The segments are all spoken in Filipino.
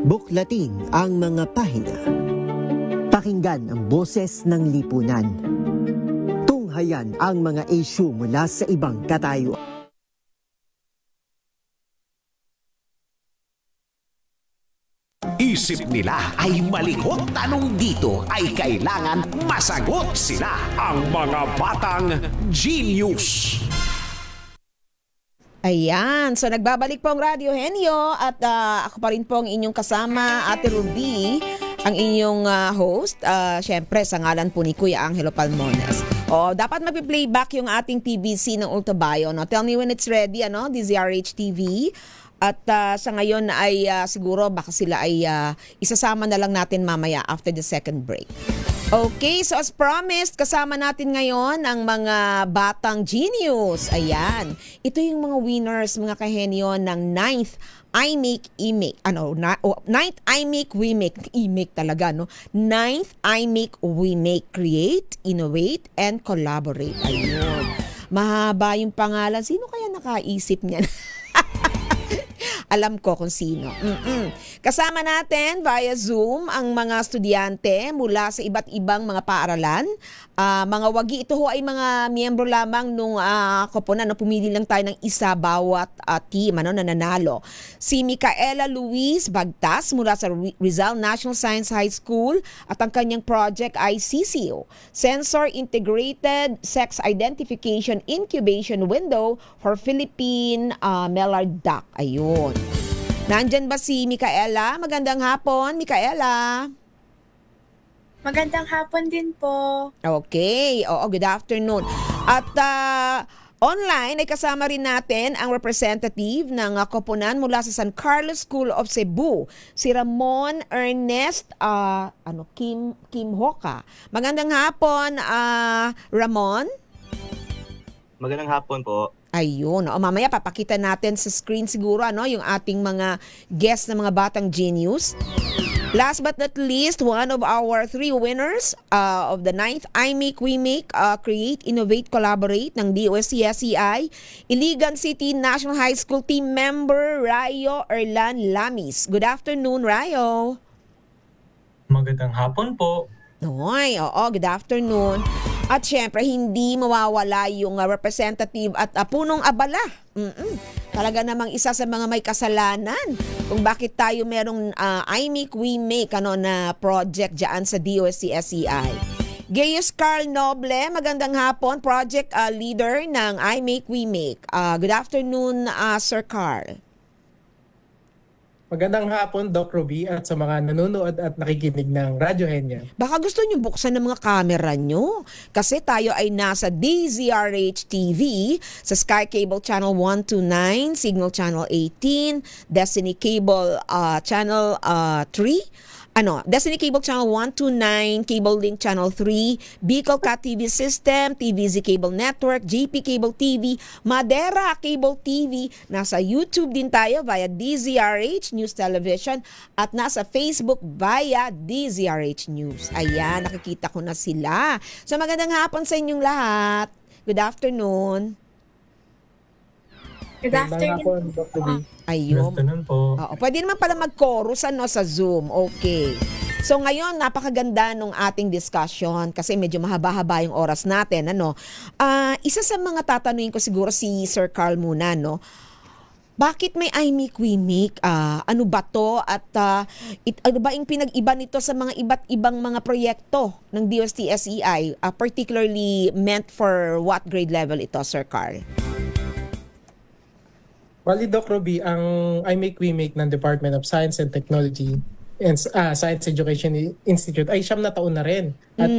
Buklatin ang mga pahina. Pakinggan ang boses ng lipunan. Tunghayan ang mga issue mula sa ibang katayuan. Isip nila ay malikot, tanong dito ay kailangan masagot sila. Ang mga batang genius. Ayan, so nagbabalik po ang Radyo Henyo at ako pa rin po ang inyong kasama, Ate Ruby, ang inyong host, syempre sa ngalan po ni Kuya Angelo Palmones. Dapat mag-playback yung ating TVC ng Ultrabayo, no? Tell me when it's ready, ano, DZRH TV. At sa ngayon ay siguro baka sila ay isasama na lang natin mamaya after the second break. Okay, so as promised, kasama natin ngayon ang mga batang genius. Ayan, ito yung mga winners, mga kahenyo ng 9th iMake eMake. 9th iMake WeMake. eMake talaga, no? 9th iMake WeMake. Create, Innovate, and Collaborate. Ayun. Mahaba yung pangalan. Sino kaya nakaisip niyan? Alam ko kung sino. Kasama natin via Zoom ang mga estudyante mula sa iba't ibang mga paaralan. Mga wagi, ito ho ay mga miyembro lamang nung koponan. Pumili lang tayo ng isa bawat team na nanalo. Si Micaela Luis Bagtas mula sa Rizal National Science High School at ang kanyang project ay CCO, Sensor Integrated Sex Identification Incubation Window for Philippine Mallard Duck. Ayun. Nandyan ba si Micaela? Magandang hapon, Micaela. Magandang hapon din po. Okay. Good afternoon. At online ay kasama rin natin ang representative ng koponan mula sa San Carlos School of Cebu, si Ramon Ernest Kim Hoca. Magandang hapon, Ramon. Magandang hapon po. Ayun. Mamaya papakita natin sa screen siguro yung ating mga guest na mga batang genius. Last but not least, one of our 3 winners of the 9th iMake WeMake Create, Innovate, Collaborate ng DOST-SEI, Iligan City National High School team member Rayo Erlan Lamis. Good afternoon, Rayo. Magandang hapon po. Good afternoon. At syempre, hindi mawawala yung representative at punong abala. Talaga namang isa sa mga may kasalanan kung bakit tayo merong iMake WeMake na project dyan sa DOST-SEI. Gaius Carl Noble, magandang hapon, project leader ng iMake WeMake. Good afternoon, Sir Carl. Magandang hapon, Doc Ruby, at sa mga nanonood at nakikinig ng Radyo Henya. Baka gusto nyo buksan ng mga camera nyo kasi tayo ay nasa DZRH TV sa Sky Cable Channel 129, Signal Channel 18, Destiny Cable Channel 3, Destiny Cable Channel 129, Cable Link Channel 3, Bicol Cat TV System, TVZ Cable Network, GP Cable TV, Madera Cable TV. Nasa YouTube din tayo via DZRH News Television at nasa Facebook via DZRH News. Ayan, nakikita ko na sila. So magandang hapon sa inyong lahat. Good afternoon. Good Magandang hapon, afternoon. Doc Ruby. Ayun. Good afternoon po. Pwede naman pala mag-chorus sa Zoom. Okay. So ngayon, napakaganda nung ating discussion kasi medyo mahaba-haba yung oras natin. Isa sa mga tatanungin ko siguro si Sir Carl muna, bakit may iMake WeMake? Ano ba to? At ano ba yung pinag-iba nito sa mga iba't ibang mga proyekto ng DOST-SEI, particularly meant for what grade level ito, Sir Carl? Bali, Doc Ruby, ang iMake WeMake ng Department of Science and Technology and Science Education Institute ay 9 na taon na rin. At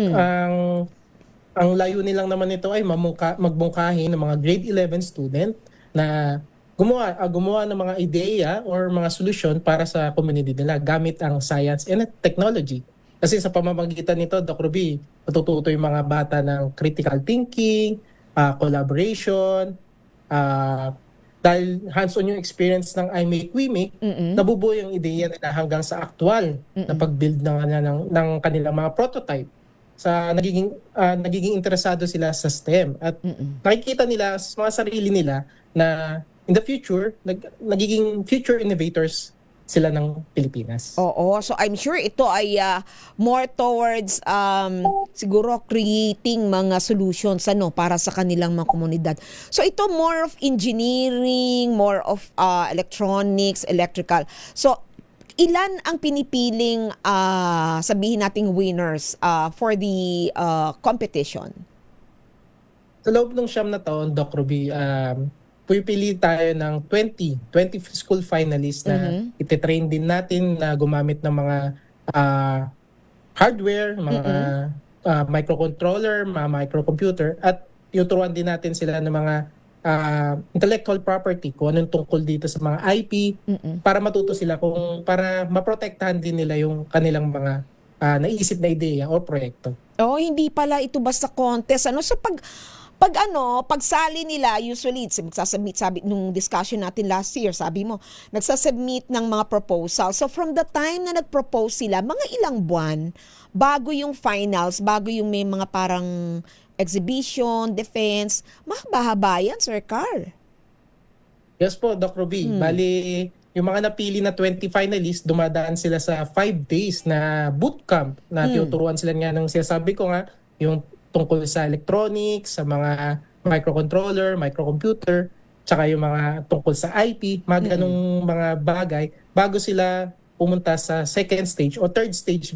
ang layunin lang naman nito ay magbungkahi ng mga grade 11 student na gumawa ng mga ideya or mga solusyon para sa community nila gamit ang science and technology. Kasi sa pamamagitan nito, Doc Ruby, matututo yung mga bata ng critical thinking, collaboration, dahil hands-on yung experience ng iMake WeMake, nabubuo yung ideya nila hanggang sa actual na pag-build ng kanilang mga prototype. Sa nagiging interesado sila sa STEM at nakikita nila sa mga sarili nila na in the future nagiging future innovators sila ng Pilipinas. Oo, so I'm sure ito ay more towards siguro creating mga solutions para sa kanilang mga komunidad. So ito more of engineering, more of electronics, electrical. So ilan ang pinipiling sabihin nating winners for the competition? Sa loob ng 9 na taon, Doc Ruby, pipili tayo ng 20 school finalists na ititrain din natin na gumamit ng mga hardware, mga microcontroller, mga microcomputer, at tuturuan din natin sila ng mga intellectual property, kung anong tungkol dito sa mga IP, para matuto sila para maprotektahan din nila yung kanilang mga naisip na ideya o proyekto. Oh, hindi pala ito basta contest. So pagsali nila, usually, magsasubmit, sabi nung discussion natin last year, sabi mo, nagsasubmit ng mga proposal. So from the time na nag-propose sila, mga ilang buwan, bago yung finals, bago yung may mga parang exhibition, defense, mahaba-haba yan, Sir Carl. Yes po, Doc Ruby. Bali, yung mga napili na 20 finalists, dumadaan sila sa 5 days na bootcamp na tinuturuan sila nga ng sinasabi ko nga, yung tungkol sa electronics, sa mga microcontroller, microcomputer, tsaka yung mga tungkol sa IP, mga ganong mga bagay, bago sila pumunta sa second stage o third stage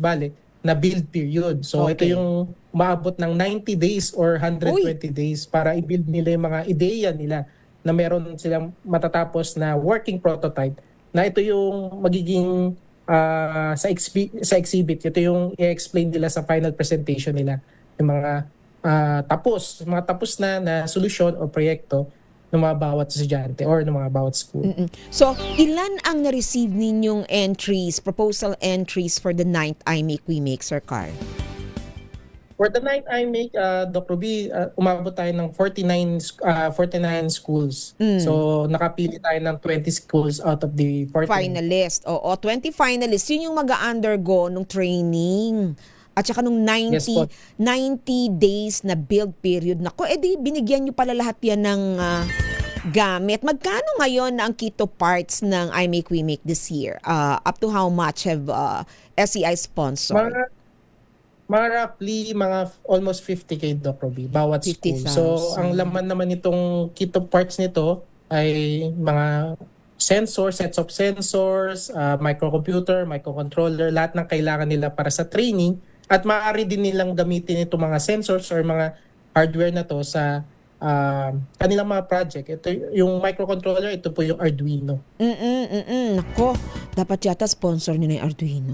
na build period. So ito yung maabot ng 90 days or 120 days para i-build nila yung mga ideya nila na meron silang matatapos na working prototype, na ito yung magiging sa exhibit, ito yung i-explain nila sa final presentation nila, yung mga mga tapos na solusyon o proyekto ng mga bawat estudyante or ng mga bawat school. So, ilan ang na-receive ninyong entries, proposal entries for the 9th iMake We Make, Sir Carl? For the 9th iMake, Dr. Ruby, umabot tayo ng 49 schools. So, nakapili tayo ng 20 schools out of the 49. Finalist. Oo, 20 finalists. Yun yung mag-undergo nung training. At saka nung 90 days na build period. Nako, edi binigyan nyo pala lahat yan ng gamit. Magkano ngayon ang Keto parts ng iMake We Make this year? Up to how much have SEI sponsored? Mga roughly, almost 50K, Dr. B, bawat school. 50,000. So, ang laman naman itong Keto parts nito ay mga sensors, sets of sensors, microcomputer, microcontroller, lahat ng kailangan nila para sa training. At maaari din nilang gamitin itong mga sensors or mga hardware na to sa kanilang mga project. Ito yung microcontroller, ito po yung Arduino. Nako, dapat yata sponsor nyo na yung Arduino.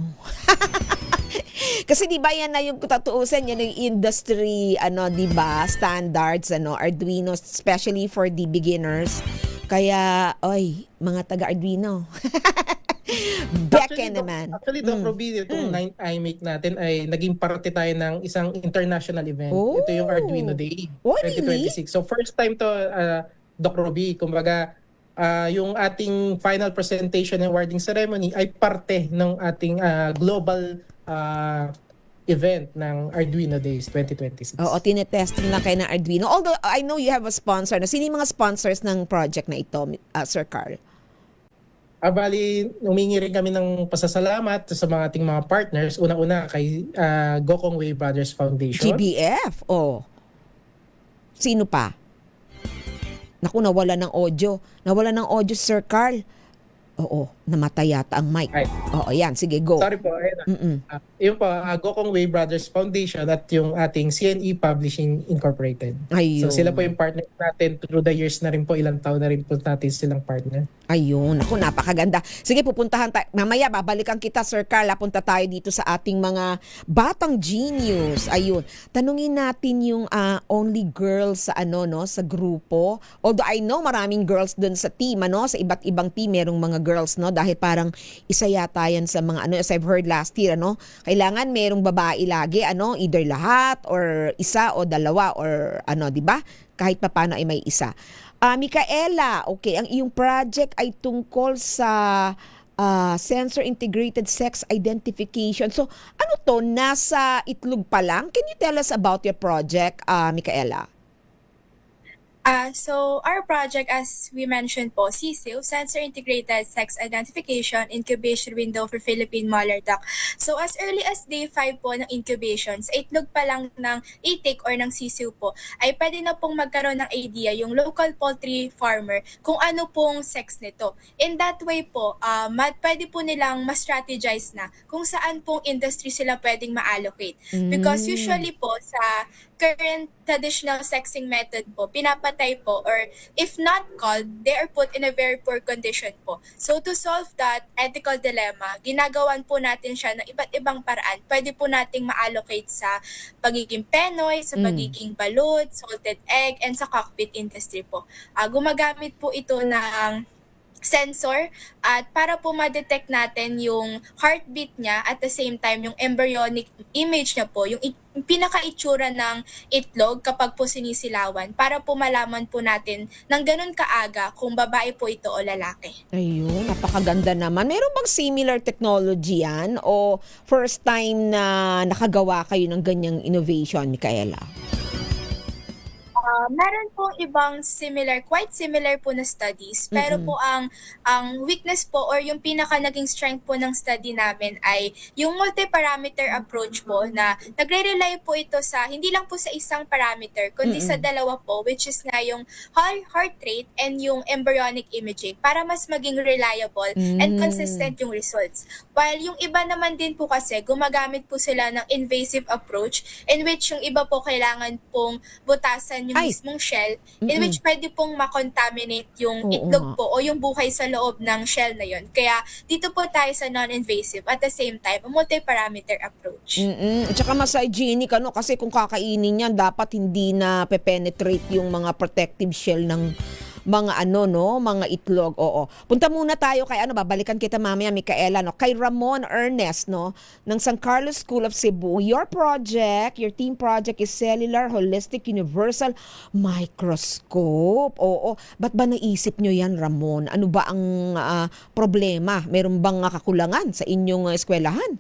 Kasi di ba yan na yung tatuusan, yan yung industry, di ba, standards, Arduino, especially for the beginners. Kaya, mga taga-Arduino. Beke naman. Actually, Dr. B, itong 9th iMake natin ay naging parte tayo ng isang international event. Oh. Ito yung Arduino Day Really? 2026. So first time to, Dr. B, kumbaga, yung ating final presentation and awarding ceremony ay parte ng ating global event ng Arduino Days 2026. Oo, tinetesting lang kayo ng Arduino. Although, I know you have a sponsor. Sino yung mga sponsors ng project na ito, Sir Carl? Bali, humingi rin kami ng pasasalamat sa mga ating mga partners. Una-una kay Gokong Way Brothers Foundation. GBF, Sino pa? Naku, nawala ng audio. Nawala ng audio, Sir Carl. Oo, namatay yata ang mic. Ay. Oo, yan. Sige, go. Sorry po. Yung po, Gokong Way Brothers Foundation at yung ating CNE Publishing Incorporated. Ayun. So sila po yung partner natin through the years na rin po, ilang taon na rin po natin silang partner. Ayun. Ako, napakaganda. Sige, pupuntahan tayo. Mamaya, babalikan kita, Sir Carl. Punta tayo dito sa ating mga batang genius. Ayun. Tanungin natin yung only girls sa sa grupo. Although I know maraming girls dun sa team, sa iba't ibang team, merong mga girls, dahil parang isa yata yan sa mga, as I've heard last year, kailangan merong babae lagi, either lahat, or isa, o dalawa, or di ba? Kahit pa paano ay may isa. Micaela, okay, ang iyong project ay tungkol sa sensor integrated sex identification. So, ano to? Nasa itlog pa lang? Can you tell us about your project, Micaela? So our project, as we mentioned po, CSIW, Sensor Integrated Sex Identification Incubation Window for Philippine Mother Duck. So as early as day 5 po ng incubation, sa itlog pa lang ng itik or ng CSIW po, ay pwede na pong magkaroon ng idea yung local poultry farmer kung ano pong sex nito. In that way po, pwede po nilang ma-strategize na kung saan pong industry sila pwedeng ma-allocate. Because usually po sa current traditional sexing method po, pinapatay po, or if not called, they are put in a very poor condition po. So to solve that ethical dilemma, ginagawan po natin siya ng iba't ibang paraan. Pwede po nating ma-allocate sa pagiging penoy, sa pagiging balut, salted egg, and sa cockpit industry po. Gumagamit po ito ng sensor at para po ma-detect natin yung heartbeat niya at the same time yung embryonic image niya po, yung pinaka-itsura ng itlog kapag po sinisilawan para po malaman po natin ng ganun kaaga kung babae po ito o lalaki. Ayun, napakaganda naman. Meron bang similar technology yan o first time na nakagawa kayo ng ganyang innovation, Micaela? Meron pong ibang quite similar po na studies, pero po ang weakness po or yung pinaka naging strength po ng study namin ay yung multi-parameter approach po na nagre-rely po ito sa hindi lang po sa isang parameter kundi sa dalawa po, which is nga yung heart rate and yung embryonic imaging para mas maging reliable and consistent yung results. While yung iba naman din po kasi gumagamit po sila ng invasive approach in which yung iba po kailangan pong butasan yung mismong shell in which pwede pong makontaminate yung itlog po o yung buhay sa loob ng shell na yun. Kaya dito po tayo sa non-invasive at the same time, a multi-parameter approach. At saka mas hygienic kasi kung kakainin yan, dapat hindi na penetrate yung mga protective shell ng mga mga itlog. Oo. Punta muna tayo kay babalikan kita mamaya, Micaela, kay Ramon Ernest, ng San Carlos School of Cebu. Your team project is Cellular Holistic Universal Microscope. Oo. Ba't ba naisip nyo yan, Ramon? Ano ba ang problema? Meron bang kakulangan sa inyong eskwelahan?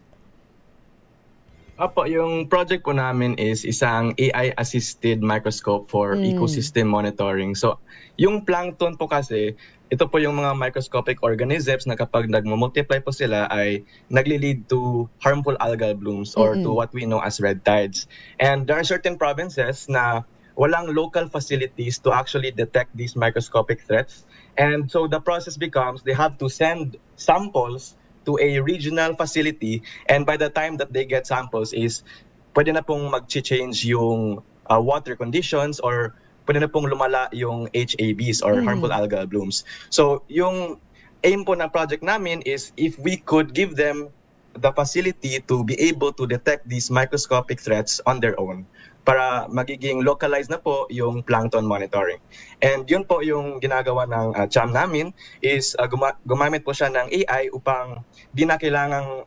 Apo, yung project po namin is isang AI-assisted microscope for ecosystem monitoring. So, yung plankton po kasi, ito po yung mga microscopic organisms na kapag nagmumultiply po sila ay nagli-lead to harmful algal blooms or to what we know as red tides. And there are certain provinces na walang local facilities to actually detect these microscopic threats. And so the process becomes they have to send samples to a regional facility, and by the time that they get samples is pwede na pong mag-change yung water conditions or pwede na pong lumala yung HABs or harmful algal blooms. So yung aim po ng project namin is if we could give them the facility to be able to detect these microscopic threats on their own para magiging localized na po yung plankton monitoring. And yun po yung ginagawa ng CHAM namin is gumamit po siya ng AI upang di na kailangang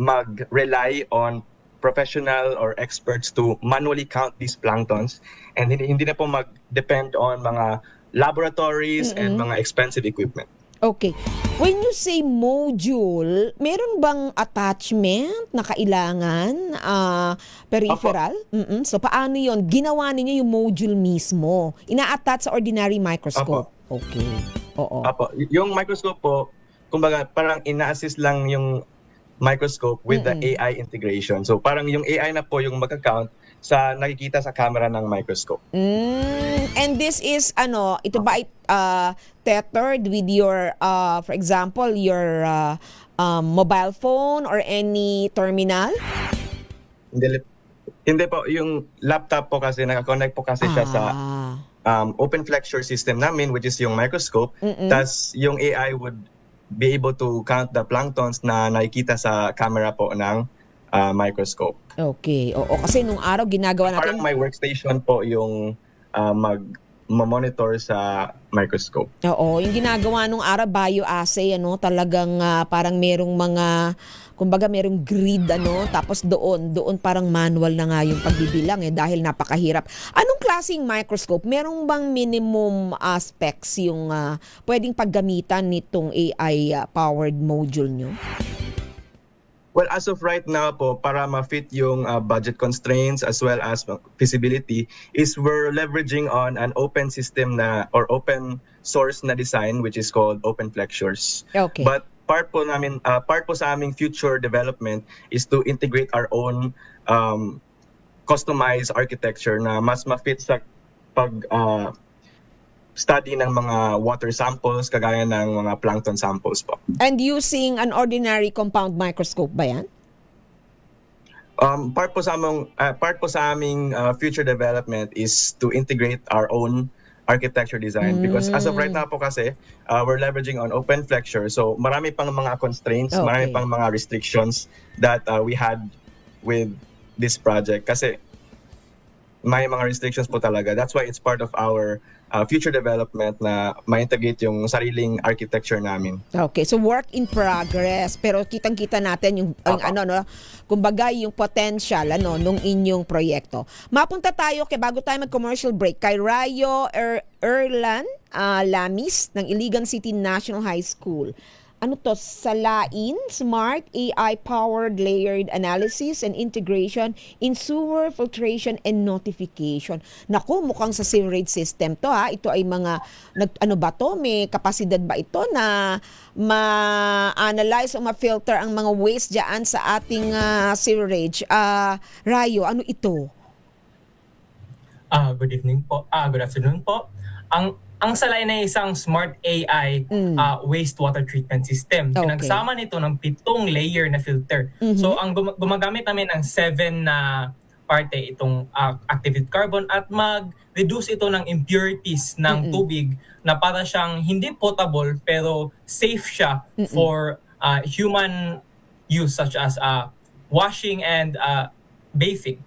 mag-rely on professional or experts to manually count these planktons and hindi na po mag-depend on mga laboratories and mga expensive equipment. Okay. When you say module, meron bang attachment na kailangan, peripheral? So, paano yon? Ginawa ninyo yung module mismo. Ina-attach sa ordinary microscope. Apo. Okay. Oo. Apo. Yung microscope po, kumbaga parang ina-assist lang yung microscope with the AI integration. So, parang yung AI na po yung mag-account sa nakikita sa camera ng microscope. And this is ito ba ay tethered with your for example your mobile phone or any terminal? Hindi po, yung laptop po kasi naka-connect po kasi siya sa open flexure system namin, which is yung microscope. Tas yung AI would be able to count the planktons na nakikita sa camera po ng microscope. Okay. Oo, kasi nung araw ginagawa natin. Parang may workstation po yung mag-monitor sa microscope. Oo, yung ginagawa nung araw bioassay talagang parang merong mga kumbaga merong grid tapos doon parang manual na nga yung pagbibilang dahil napakahirap. Anong klaseng microscope? Merong bang minimum aspects yung pwedeng paggamitan nitong AI powered module nyo? Well, as of right now po, para ma-fit yung budget constraints as well as feasibility, is we're leveraging on an open system na or open source na design which is called Open Flexures. Okay. But part po sa aming future development is to integrate our own customized architecture na mas ma-fit sa pag study ng mga water samples kagaya ng mga plankton samples po. And using an ordinary compound microscope ba yan? Part po sa aming future development is to integrate our own architecture design because as of right now po kasi we're leveraging on open flexure, so marami pang mga constraints, marami Okay. pang mga restrictions that we had with this project kasi may mga restrictions po talaga. That's why it's part of our future development na ma-integrate yung sariling architecture namin. Okay, so work in progress, pero kitang-kita natin yung kumbaga yung potential nung inyong proyekto. Mapunta tayo bago tayo mag-commercial break kay Rayo Erlan Lamis ng Iligan City National High School. Ano to? Salain Smart AI-powered layered analysis and integration in sewer filtration and notification. Naku, mukhang sa sewerage system to ha. Ito ay mga, ano ba to? May kapasidad ba ito na ma-analyze o ma-filter ang mga waste dyan sa ating sewerage? Rayo, ano ito? Good evening po. Good afternoon po. Ang Salain ay isang smart AI wastewater treatment system. Okay. Pinagsama nito ng 7 layer na filter. So ang gumagamit namin ng 7 na parte itong activated carbon at mag-reduce ito ng impurities ng tubig na para siyang hindi potable pero safe siya for human use such as washing and bathing.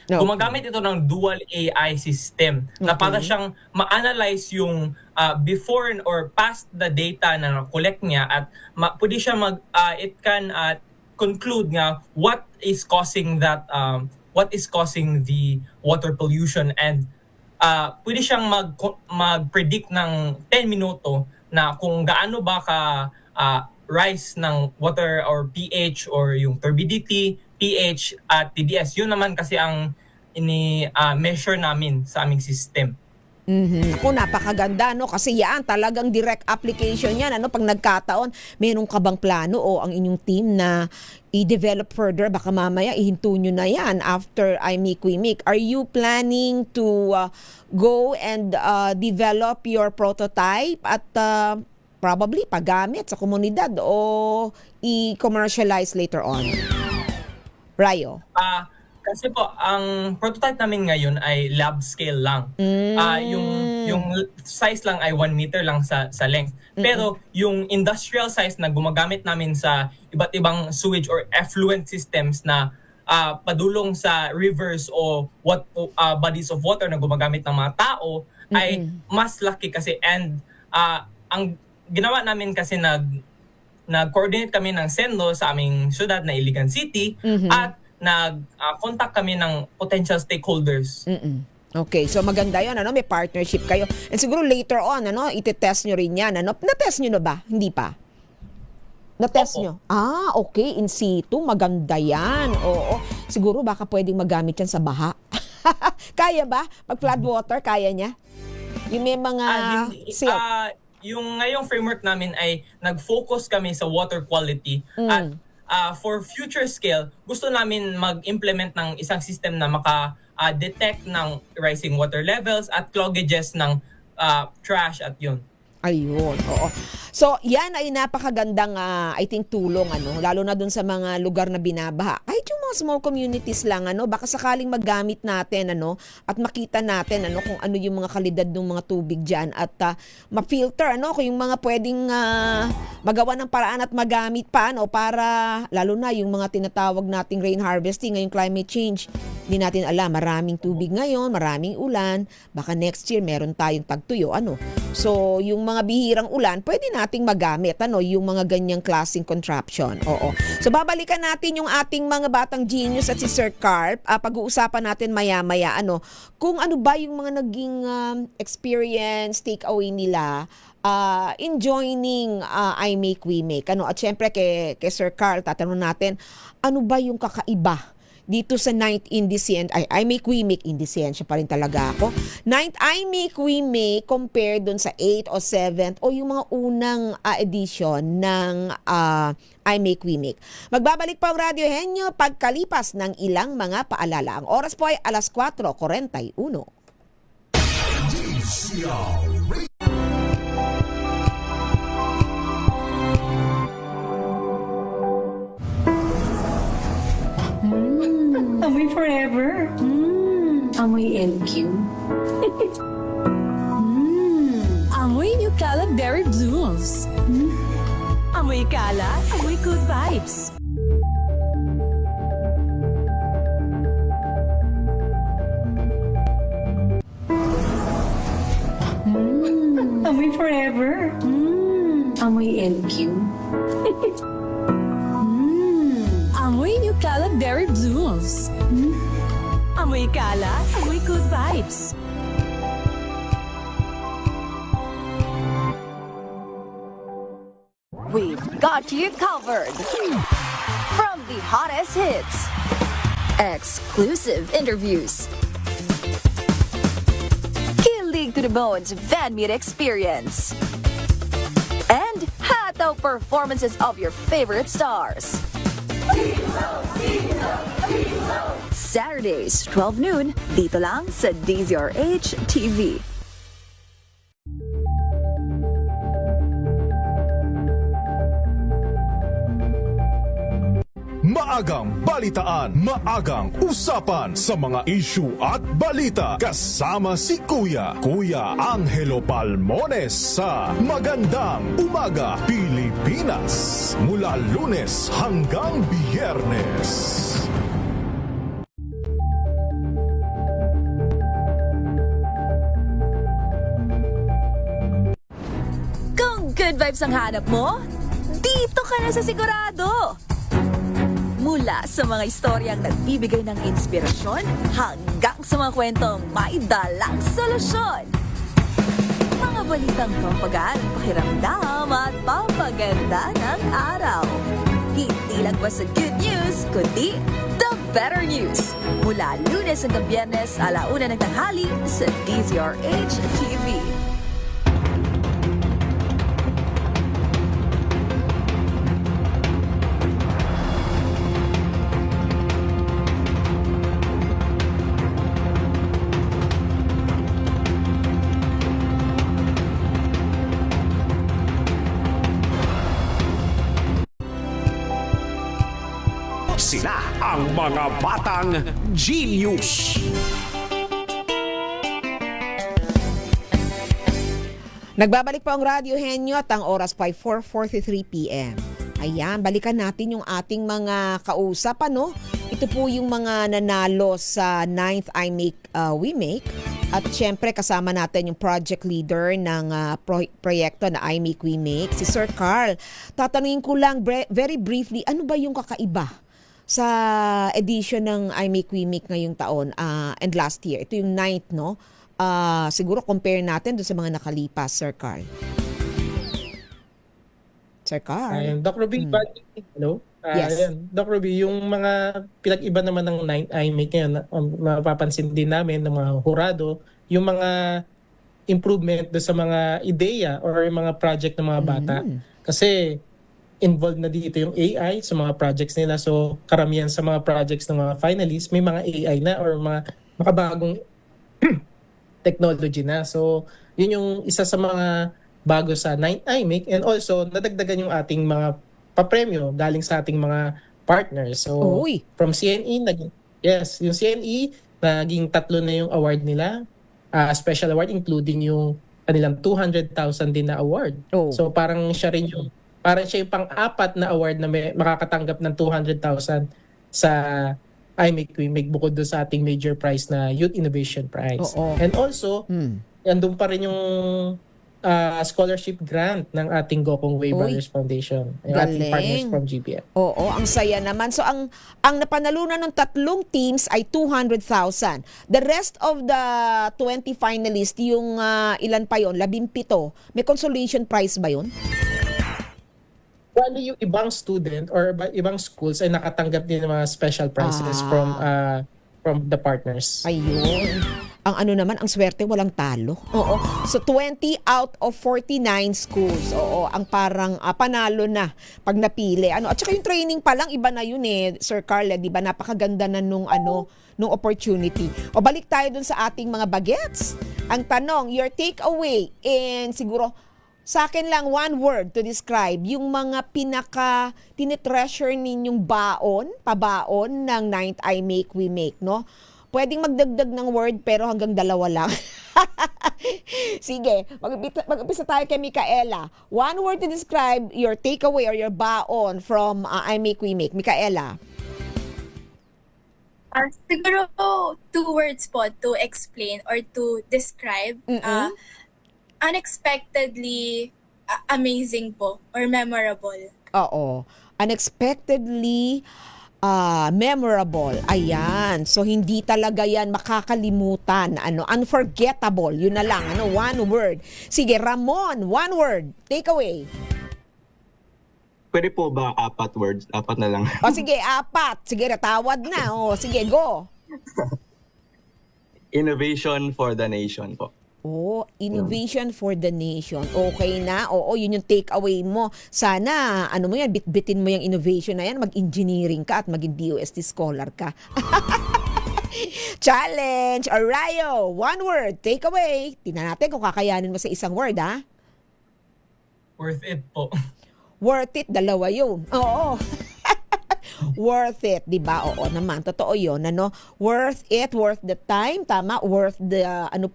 Okay. Gumagamit ito ng dual AI system na para siyang ma-analyze yung before or past the data na collect niya at pwede siya it can conclude nga what is causing the water pollution and pwede siyang mag-predict ng 10 minuto na kung gaano ba ka rise ng water or pH or yung turbidity, pH at TDS. Yun naman kasi ang measure namin sa aming system. Ako, napakaganda, no? Kasi yan, talagang direct application yan. Pag nagkataon, meron ka bang plano o ang inyong team na i-develop further? Baka mamaya, ihinto nyo na yan after iMeek. Are you planning to go and develop your prototype at probably paggamit sa komunidad o i-commercialize later on? Rayo? Kasi po, ang prototype namin ngayon ay lab scale lang. Yung size lang ay 1 meter lang sa length. Pero yung industrial size na gumagamit namin sa iba't ibang sewage or effluent systems na padulong sa rivers o bodies of water na gumagamit ng mga tao ay mas laki kasi. And ang ginawa namin kasi nag-coordinate kami ng Sendo sa aming syudad na Iligan City at nag-contact kami ng potential stakeholders. Okay, so maganda yun, may partnership kayo. And siguro later on, iti-test nyo rin yan. Na-test nyo na ba? Hindi pa? Na-test Opo. nyo? Okay, in situ, maganda yan. Oo, siguro baka pwedeng magamit yan sa baha. Kaya ba? Pag flood water, kaya niya? Yung may mga silt. Yung ngayong framework namin ay nag-focus kami sa water quality at for future scale, gusto namin mag-implement ng isang system na maka-detect ng rising water levels at cloggages ng trash at yun. Ayun, oo. So, yan ay napakagandang, I think, tulong, lalo na dun sa mga lugar na binabaha. Kahit yung mga small communities lang, baka sakaling maggamit natin, at makita natin, kung ano yung mga kalidad ng mga tubig dyan, at ma-filter, kung yung mga pwedeng magawa ng paraan at magamit pa, para, lalo na yung mga tinatawag nating rain harvesting, ngayong climate change, hindi natin alam, maraming tubig ngayon, maraming ulan, baka next year meron tayong tagtuyo, So, yung mga bihirang ulan, pwede nating magamit, yung mga ganyang klaseng contraption. Oo. So, babalikan natin yung ating mga batang genius at si Sir Carp. Pag-uusapan natin maya-maya, kung ano ba yung mga naging experience, takeaway nila in joining I Make We Make. Ano, at syempre kay Sir Carl, tatanong natin, ano ba yung kakaiba dito sa 9th Indecent, I Make We Make, Indecent pa rin talaga ako. 9th I Make We Make compared dun sa 8th o 7th o yung mga unang edition ng I Make We Make. Magbabalik pa ang Radyo Henyo pagkalipas ng ilang mga paalala. Ang oras po ay 4:41. Amoy forever. Amoy LQ. Amoy New Caleb Berry Blooms. Amoy kalat, amoy good vibes. Amoy forever. Amoy LQ. Amoy New Caleb Berry Blooms. Amoy kalat, amoy good vibes. We've got you covered. From the hottest hits, exclusive interviews, kilig to the bones fan meet experience, and hataw performances of your favorite stars. Saturdays, 12 noon, dito lang sa DZRH TV. Maagang balitaan, maagang usapan sa mga issue at balita. Kasama si Kuya Angelo Palmones sa Magandang Umaga Pilipinas. Mula Lunes hanggang Biyernes. Kung good vibes ang hanap mo, dito ka na sa sigurado. Mula sa mga istoryang nagbibigay ng inspirasyon hanggang sa mga kwentong may dalang solusyon. Mga balitang pampagaan, pakiramdam at pampaganda ng araw. Hindi lang ba sa good news, kundi the better news. Mula Lunes hanggang Biyernes, 1:00 ng tanghali sa DZRH TV. Sila ang mga batang genius. Nagbabalik po ang Radyo Henyo at ang oras pa ay 4:43 p.m. Ayan, balikan natin yung ating mga kausap, ano? Ito po yung mga nanalo sa 9th I Make We Make. At syempre kasama natin yung project leader ng proyekto na I Make We Make, si Sir Carl. Tatanungin ko lang very briefly, ano ba yung kakaiba sa edition ng I Make We Make ngayong taon and last year? Ito yung 9th, no? Siguro compare natin doon sa mga nakalipas, Sir Carl. Sir Carl. Ayun, Doc Ruby, hello? Yes. Ayan, Doc Ruby, yung mga pinag-iba naman ng 9th I Make ngayon, mapapansin din namin ng mga hurado, yung mga improvement do sa mga ideya or yung mga project ng mga bata. Kasi involved na dito yung AI sa mga projects nila. So karamihan sa mga projects ng mga finalists, may mga AI na or mga makabagong technology na. So yun yung isa sa mga bago sa 9th I Make, and also nadagdagan yung ating mga papremyo galing sa ating mga partners. So from CNE, yung CNE, naging 3 na yung award nila. Special award including yung kanilang 200,000 din na award. So parang siya yung pang-apat na award na may makakatanggap ng 200,000 sa I Make We Make bukod doon sa ating major prize na Youth Innovation Prize. And also, andun pa rin yung scholarship grant ng ating Gokong Way Uy. Brothers Foundation. Yung ating Galing. partners from GBF. Oo, ang saya naman. So ang napanalunan ng 3 teams ay 200,000. The rest of the 20 finalists, yung ilan pa yon, 17, may consolation prize ba yun? Bali yung ibang student or ibang schools ay nakatanggap din ng mga special prizes from the partners. Ayun. Ang ano naman, ang swerte, walang talo. Oo. So, 20 out of 49 schools. Oo, ang parang panalo na pag napili. At saka yung training pa lang, iba na yun Sir Carl, di ba? Napakaganda na nung opportunity. O balik tayo dun sa ating mga bagets. Ang tanong, your takeaway, and siguro, sa akin lang, one word to describe yung mga tinitreasure ninyong pabaon ng 9th I Make, We Make, no? Pwedeng magdagdag ng word pero hanggang 2 lang. Sige, mag-umpisa tayo kay Micaela. One word to describe your takeaway or your baon from I Make, We Make. Micaela. Siguro 2 words po to explain or to describe. Unexpectedly amazing po or memorable. Oo. Unexpectedly memorable. Ayan. So, hindi talaga yan makakalimutan. Unforgettable. Yun na lang. One word. Sige, Ramon, one word. Take away. Pwede po ba 4 words? 4 na lang. O sige, 4. Sige, natawad na. O, sige, go. Innovation for the nation po. Oh, innovation for the nation. Okay na. Oo, yun yung take away mo. Sana, mo yan, bitbitin mo yung innovation na yan, mag-engineering ka at maging DOST scholar ka. Challenge! Arayo, one word, take away. Tingnan natin kung kakayanin mo sa isang word, ha? Worth it po. Worth it, 2 yun. Oo. Worth it, di ba? Oo naman, totoo yun. Worth it, worth the time, tama? Worth the, ano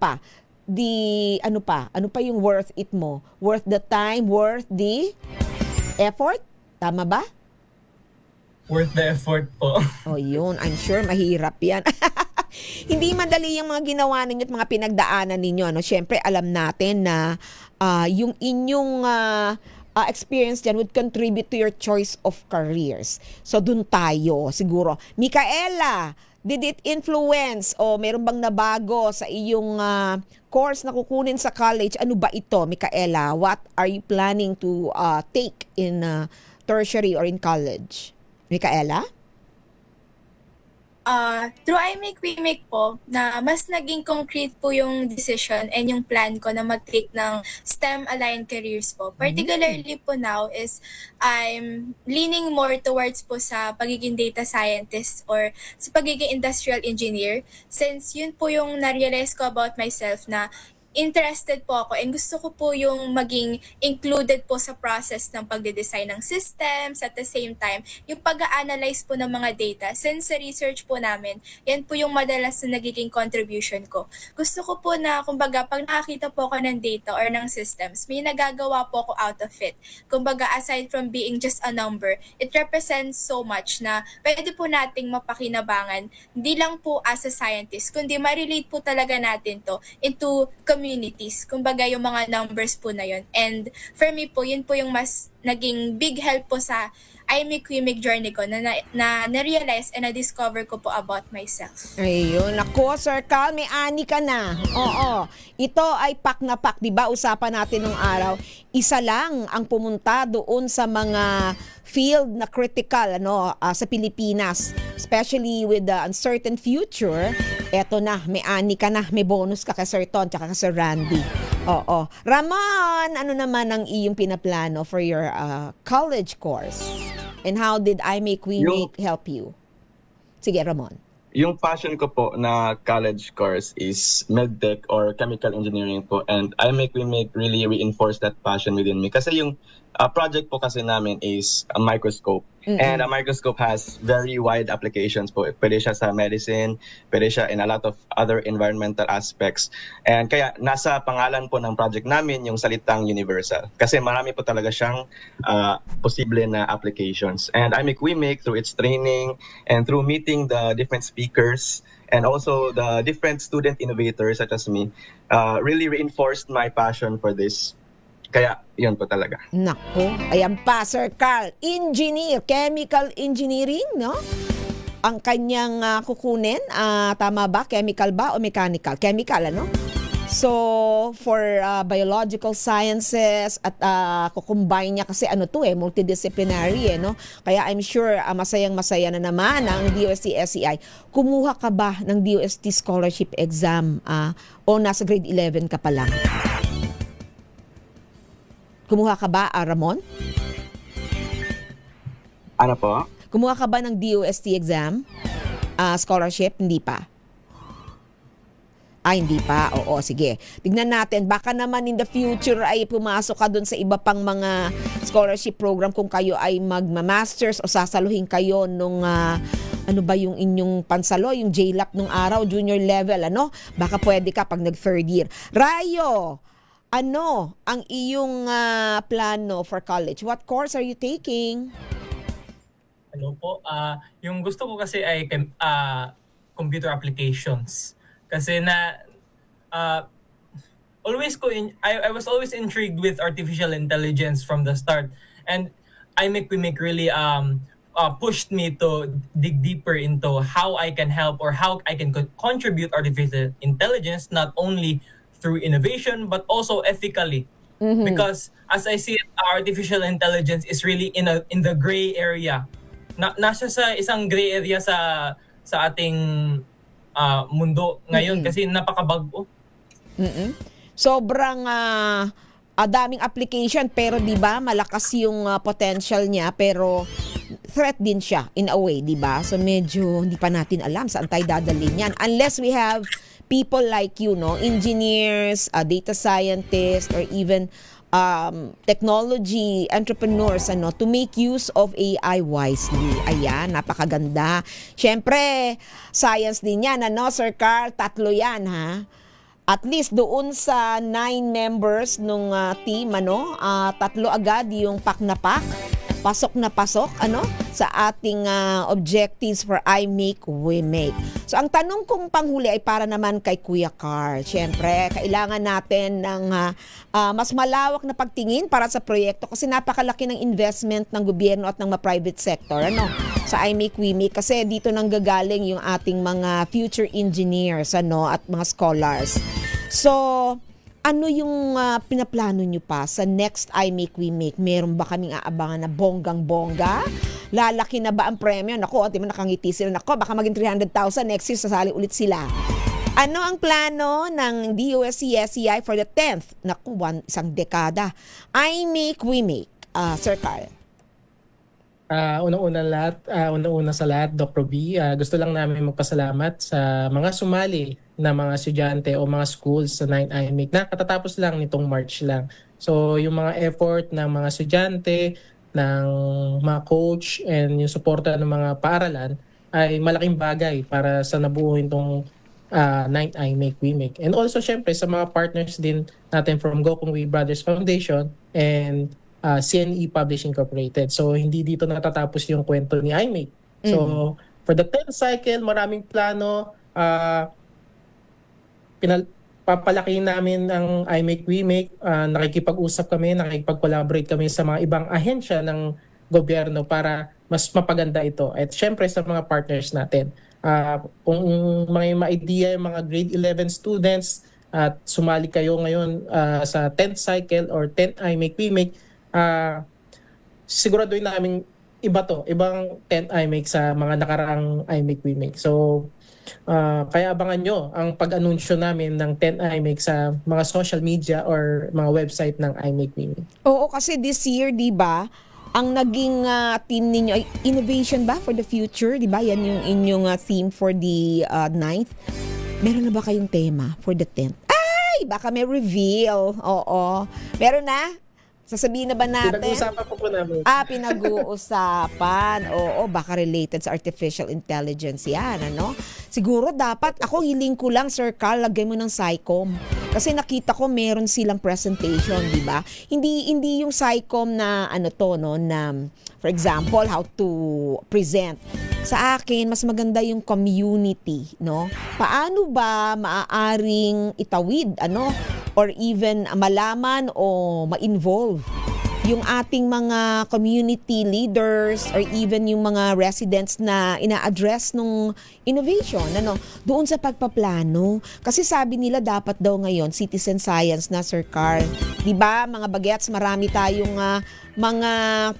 pa yung worth it mo? Worth the time, worth the effort? Tama ba? Worth the effort po. Oh, yun. I'm sure mahirap yan. Hindi madali yung mga ginawa ninyo at mga pinagdaanan ninyo. Siyempre, alam natin na yung inyong experience dyan would contribute to your choice of careers. So, dun tayo, siguro. Micaela, did it influence o meron bang nabago sa iyong course na kukunin sa college? Ano ba ito, Micaela? What are you planning to take in tertiary or in college? Micaela? Through I Make, We Make po, na mas naging concrete po yung decision and yung plan ko na mag-take ng STEM-aligned careers po. Particularly po now is I'm leaning more towards po sa pagiging data scientist or sa pagiging industrial engineer, since yun po yung na-realize ko about myself na interested po ako and gusto ko po yung maging included po sa process ng pagde-design ng systems, at the same time, yung pag-a-analyze po ng mga data. Since sa research po namin, yan po yung madalas na nagiging contribution ko. Gusto ko po na, kumbaga, pag nakakita po ako ng data or ng systems, may nagagawa po ako out of it. Kumbaga, aside from being just a number, it represents so much na pwede po nating mapakinabangan, hindi lang po as a scientist, kundi ma-relate po talaga natin to into communities, kumbaga yung mga numbers po na yun. And for me po, yun po yung mas naging big help po sa I Make, We Make journey ko na realize and na-discover ko po about myself. Ayun, ako, Sir Carl, may ani ka na. Oo. Ito ay pak na pak, di ba? Usapan natin nung araw. Isa lang ang pumunta doon sa mga field na critical sa Pilipinas, especially with the uncertain future. Eto na, may ani ka na, may bonus ka kay Sir Ton tsaka kay Sir Randy. Oo. Ramon, ano naman ang iyong pinaplano for your college course? And how did I Make, We Make help you? Sige, Ramon. Yung passion ko po na college course is medtech or chemical engineering po, and I Make, We Make really reinforce that passion within me. Kasi yung project po kasi namin is a microscope. And a microscope has very wide applications po. Pwede siya sa medicine, pwede siya in a lot of other environmental aspects. And kaya nasa pangalan po ng project namin yung salitang universal. Kasi marami po talaga siyang posible na applications. And I Make, We Make through its training and through meeting the different speakers and also the different student innovators such as me really reinforced my passion for this. Kaya yun po talaga. Nako, ayan pa, Sir Carl, engineer, chemical engineering, no? Ang kanyang kukunin, tama ba? Chemical ba o mechanical? Chemical, ano? So, for biological sciences at kukumbine niya kasi ano to multidisciplinary no? Kaya I'm sure masayang-masaya na naman ang DOST SEI. Kumuha ka ba ng DOST scholarship exam o nasa grade 11 ka pa lang? Kumuha ka ba, Ramon? Ano po? Kumuha ka ba ng DOST exam? Scholarship? Hindi pa. Hindi pa. Oo, sige. Tignan natin. Baka naman in the future ay pumasok ka dun sa iba pang mga scholarship program kung kayo ay magma-masters o sasaluhin kayo nung ano ba yung inyong pansalo, yung JLAC nung araw, junior level, ano? Baka pwede ka pag nag-third year. Rayo, ano ang iyong plano for college? What course are you taking? Ano po, yung gusto ko kasi ay computer applications. Kasi I was always intrigued with artificial intelligence from the start, and iMakeWeMake really pushed me to dig deeper into how I can help or how I can contribute artificial intelligence not only through innovation but also ethically. Because as I see it, artificial intelligence is really in the gray area. Nasa sa isang gray area sa ating mundo ngayon kasi napakabago. Sobrang daming application pero 'di ba malakas yung potential niya pero threat din siya in a way, 'di ba? So medyo hindi pa natin alam saan tayo dadalhin yan unless we have people like you, no, engineers, data scientists, or even technology entrepreneurs to make use of AI wisely. Ayan, napakaganda. Siyempre, science din yan, Sir Carl? 3 yan, ha? At least doon sa 9 members nung team, 3 agad yung pak na pak. Pasok na pasok sa ating objectives for iMakeWeMake. So ang tanong kong panghuli ay para naman kay Kuya Carl. Siyempre, kailangan natin ng mas malawak na pagtingin para sa proyekto kasi napakalaki ng investment ng gobyerno at ng private sector sa iMakeWeMake kasi dito nang gagaling yung ating mga future engineers at mga scholars. So, ano yung pinaplano nyo pa sa next iMakeWeMake? Meron ba kaming aabangan na bonggang-bongga? Lalaki na ba ang premyo? Naku, di mo nakangiti sila. Naku, baka maging 300,000 next year, sasali ulit sila. Ano ang plano ng DOST SEI for the 10th? Naku, isang dekada. iMakeWeMake. Sir Carl. Una-una sa lahat, Dr. B, gusto lang namin magpasalamat sa mga sumali na mga estudyante o mga schools sa 9 iMake na katatapos lang nitong March lang. So yung mga effort ng mga estudyante, ng mga coach, and yung suporta ng mga paaralan ay malaking bagay para sa nabuo itong 9 iMakeWeMake. And also syempre sa mga partners din natin from Gokong We Brothers Foundation and CNE Publishing Incorporated. So hindi dito natatapos yung kwento ni iMake. So for the 10th cycle, maraming plano. Papalakihin namin ang iMakeWeMake. Nakikipag-usap kami, nakikipag-collaborate kami sa mga ibang ahensya ng gobyerno para mas mapaganda ito. At syempre sa mga partners natin. Kung may ma-idea yung mga grade 11 students at sumali kayo ngayon sa 10th cycle or 10th iMakeWeMake, siguraduhin namin ibang 10th iMake sa mga nakaraang iMakeWeMake. So, kaya abangan nyo ang pag-anunsyo namin ng 10th iMake sa mga social media or mga website ng iMakeWeMake. Oo, kasi this year, di ba, ang naging team ninyo ay innovation ba for the future? Di ba? Yan yung inyong theme for the 9th. Meron na ba kayong tema for the 10th? Ay, baka may reveal. Oo. Meron na? Sasabihin na ba natin? Pinag-uusapan po namin. Pinag-uusapan. Oo, baka related sa artificial intelligence yan, Siguro dapat, ako hiling ko lang, Sir Carl, lagay mo ng SciComm. Kasi nakita ko meron silang presentation, di ba? Hindi yung SciComm na na for example, how to present. Sa akin, mas maganda yung community, no? Paano ba maaaring itawid, or even malaman o ma-involve yung ating mga community leaders or even yung mga residents na ina-address nung innovation, doon sa pagpaplano. Kasi sabi nila dapat daw ngayon citizen science na, Sir Carl. 'Di ba, mga bagets, marami tayong mga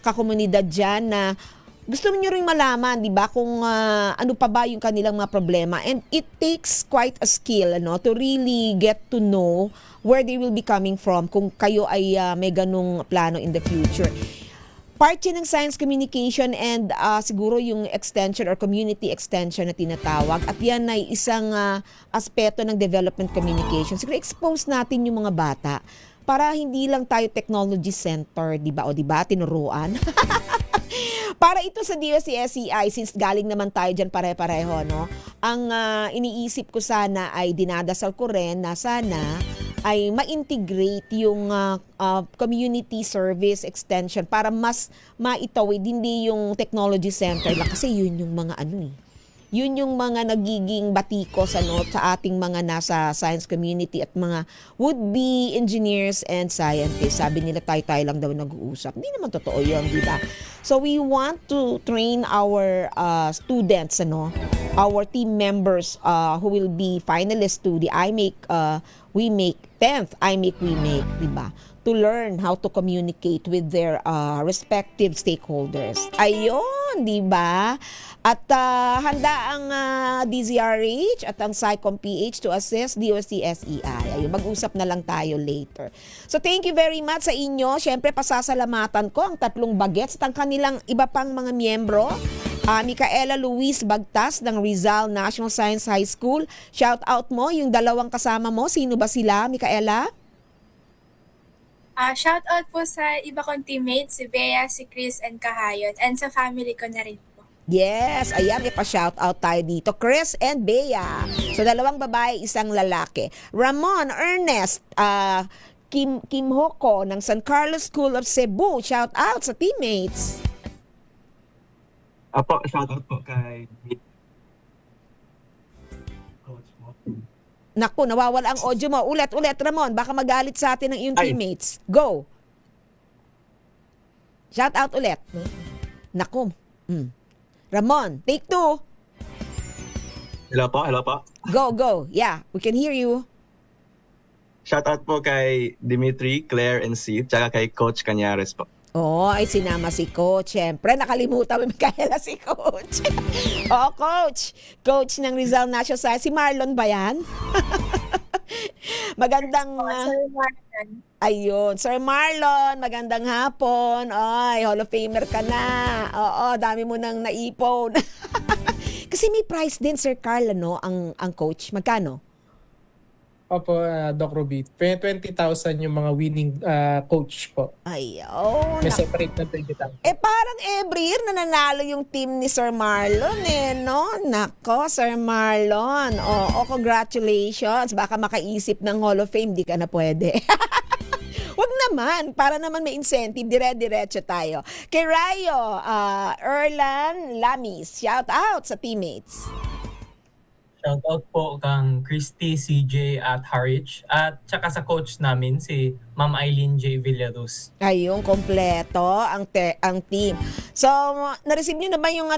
kakomunidad diyan na gusto niyo ring malaman, 'di ba, kung ano pa ba yung kanilang mga problema, and it takes quite a skill to really get to know where they will be coming from kung kayo ay may ganung plano in the future. Part yan ng science communication and siguro yung extension or community extension na tinatawag, at yan ay isang aspeto ng development communication. Siguro expose natin yung mga bata para hindi lang tayo technology center, di ba? O di ba, tinuruan? Para ito sa DOST-SEI, since galing naman tayo dyan pare-pareho, ang iniisip ko sana ay dinadasal ko rin na sana ay ma-integrate yung community service extension para mas maitawid, hindi yung technology center lang, kasi yun yung mga yun yung mga nagiging batikos sa ating mga nasa science community at mga would-be engineers and scientists. Sabi nila tayo lang daw nag-uusap. Hindi naman totoo yun, di ba? So we want to train our students, our team members who will be finalists to the We Make 10th I Make We Make, di ba? To learn how to communicate with their respective stakeholders. Ayun, di ba? At handa ang DZRH at ang SciComm PH to assist DOST-SEI. Ayun, mag-usap na lang tayo later. So thank you very much sa inyo. Siyempre, pasasalamatan ko ang 3 bagets at ang kanilang iba pang mga miyembro. Micaela Luis Bagtas ng Rizal National Science High School. Shout out mo yung 2 kasama mo. Sino ba sila, Micaela? Shout out po sa iba kong teammates, si Bea, si Chris, and Kahayot, and sa family ko na rin po. Yes, ayan, may pa-shout out tayo dito. Chris and Bea. So, 2 babae, 1 lalaki. Ramon Ernest, Kim Hoko ng San Carlos School of Cebu. Shout out sa teammates. Apo, shout out po kay Coach mo. Naku, nawawala ang audio mo. Ulit, Ramon. Baka magalit sa atin ng iyong teammates. Go. Shout out ulit. Naku. Ramon, take 2. Hello po. Go. Yeah, we can hear you. Shout out po kay Dimitri, Claire, and Steve, tsaka kay Coach Cañares po. Ay sinama si Coach. Siyempre, nakalimutan mo Micaela si Coach. Coach. Coach ng Rizal National Science. Si Marlon ba yan? Magandang... Sir Marlon. Ayun. Sir Marlon, magandang hapon. Ay, Hall of Famer ka na. Oo, dami mo nang naipon. Kasi may prize din, Sir Carl, ang coach. Magkano? Opo, Doc Ruby. 20,000 yung mga winning coach po. Ayun. May separate na 20,000. Parang every year nananalo yung team ni Sir Marlon no? Nako, Sir Marlon. Congratulations. Baka makaisip ng Hall of Fame, di ka na pwede. Wag naman, para naman may incentive, dire-diretso tayo. Kay Rayo, Erlan Lamis, shout out sa teammates. Shout out po kang Christy, CJ at Harwich, at tsaka sa coach namin si Ma'am Eileen J. Villaruz. Ayun, kompleto ang team. So, na-receive niyo na ba yung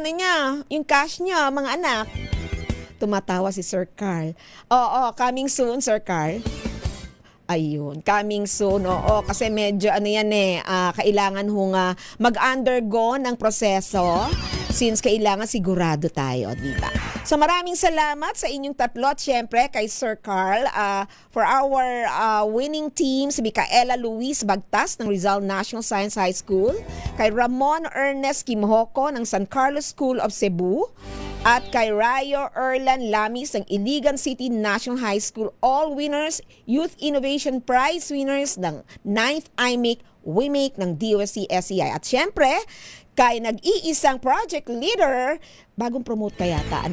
yung cash niya, mga anak? Tumatawa si Sir Carl. Coming soon, Sir Carl. Ayun, coming soon. Kasi medyo kailangan mag-undergo ng proseso since kailangan sigurado tayo, di ba? So maraming salamat sa inyong 3 at syempre kay Sir Carl for our winning team, si Micaela Luis Bagtas ng Rizal National Science High School, kay Ramon Ernest Kimhoko ng San Carlos School of Cebu, at kay Rayo Erlan Lamis ng Iligan City National High School, all winners, Youth Innovation Prize winners ng 9th I Make We Make ng DOST-SEI. At syempre, kay nag-iisang project leader, bagong promote ka yata,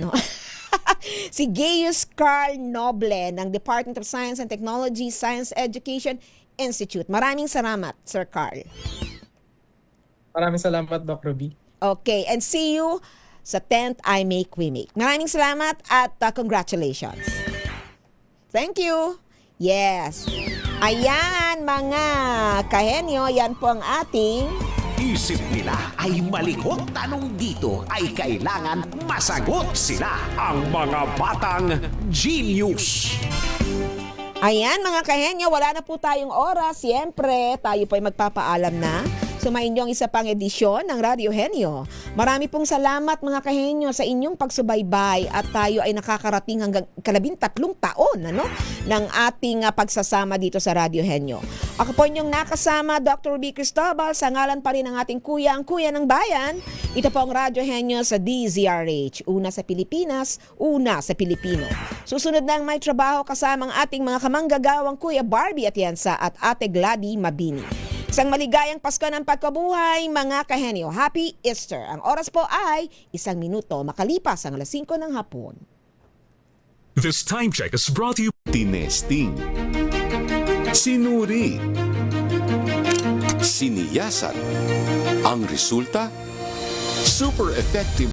Si Gaius Carl Noble ng Department of Science and Technology, Science Education Institute. Maraming salamat, Sir Carl. Maraming salamat, Doc Ruby. Okay, and see you sa 10th I Make We Make. Maraming salamat at congratulations. Thank you. Yes. Ayan mga kahenyo, yan po ang ating Isip nila ay malikot, tanong dito ay kailangan masagot sila. Ang mga batang genius. Ayan mga kahenyo, wala na po tayong oras. Siyempre, tayo po ay magpapaalam na. Sumayin niyo ang isa pang edisyon ng Radio Henyo. Marami pong salamat mga kahenyo sa inyong pagsubaybay at tayo ay nakakarating hanggang 13 taon ng ating pagsasama dito sa Radio Henyo. Ako po inyong nakasama, Dr. Ruby Cristobal, sa ngalan pa rin ng ating kuya, ang kuya ng bayan. Ito po ang Radio Henyo sa DZRH. Una sa Pilipinas, una sa Pilipino. Susunod na ang may trabaho kasamang ating mga kamanggagawang Kuya Barbie Atienza at Ate Gladys Mabini. Isang maligayang Pasko ng pagkabuhay, mga kahenyo. Happy Easter. Ang oras po ay 1 minuto makalipas ang 5:00 ng hapon. This time check is brought to you Tinesting, sinuri, siniyasan. Ang resulta, super effective